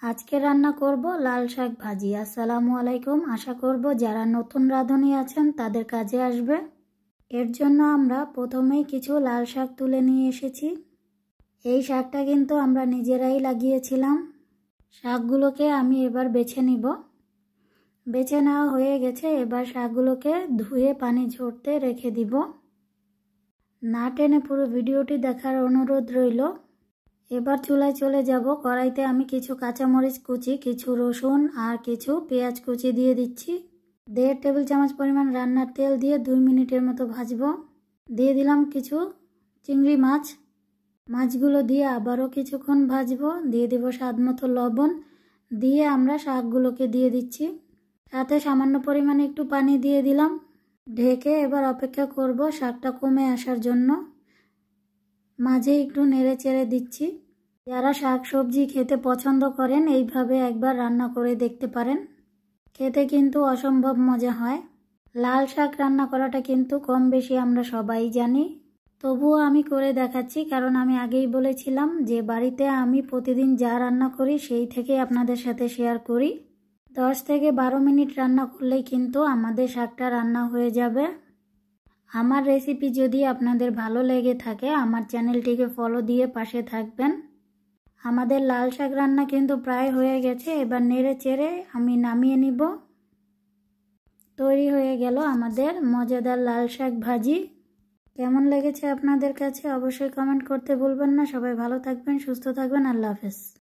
আজকে রান্না করব লাল শাক ভাজি। আসসালামু আলাইকুম। আশা করব যারা নতুন রাঁধুনি আছেন তাদের কাজে আসবে। এর জন্য আমরা প্রথমেই কিছু লাল শাক তুলে নিয়ে এসেছি। এই শাকটা কিন্তু আমরা নিজেরাই লাগিয়েছিলাম। শাকগুলোকে আমি এবার বেছে নিব। বেছে নেওয়া হয়ে গেছে। এবার শাকগুলোকে ধুয়ে পানি ঝরতে রেখে দিব। না টেনে পুরো ভিডিওটি দেখার অনুরোধ রইল। এবার চুলায় চলে যাব। কড়াইতে আমি কিছু কাঁচামরিচ কুচি, কিছু রসুন আর কিছু পেঁয়াজ কুচি দিয়ে দিচ্ছি। 1.5 টেবিল চামচ পরিমাণ রান্নার তেল দিয়ে 2 মিনিটের মতো ভাজবো। দিয়ে দিলাম কিছু চিংড়ি মাছ। মাছগুলো দিয়ে আবারও কিছুক্ষণ ভাজবো। দিয়ে দেব স্বাদ মতো লবণ। দিয়ে আমরা শাকগুলোকে দিয়ে দিচ্ছি। সাথে সামান্য পরিমাণে একটু পানি দিয়ে দিলাম। ঢেকে এবার অপেক্ষা করব শাকটা কমে আসার জন্য। মাঝে একটু নেড়ে চেড়ে দিচ্ছি। যারা শাক সবজি খেতে পছন্দ করেন এইভাবে একবার রান্না করে দেখতে পারেন। খেতে কিন্তু অসম্ভব মজা হয়। লাল শাক রান্না করাটা কিন্তু কম বেশি আমরা সবাই জানি। তবুও আমি করে দেখাচ্ছি, কারণ আমি আগেই বলেছিলাম যে বাড়িতে আমি প্রতিদিন যা রান্না করি সেই থেকে আপনাদের সাথে শেয়ার করি। 10 থেকে 12 মিনিট রান্না করলেই কিন্তু আমাদের শাকটা রান্না হয়ে যাবে। আমার রেসিপি যদি আপনাদের ভালো লেগে থাকে আমার চ্যানেলটিকে ফলো দিয়ে পাশে থাকবেন। আমাদের লাল শাক রান্না কিন্তু প্রায় হয়ে গেছে। এবার নেড়ে চেড়ে আমি নামিয়ে নিব। তৈরি হয়ে গেল আমাদের মজাদার লাল শাক ভাজি। কেমন লেগেছে আপনাদের কাছে অবশ্যই কমেন্ট করতে ভুলবেন না। সবাই ভালো থাকবেন, সুস্থ থাকবেন। আল্লাহ হাফেজ।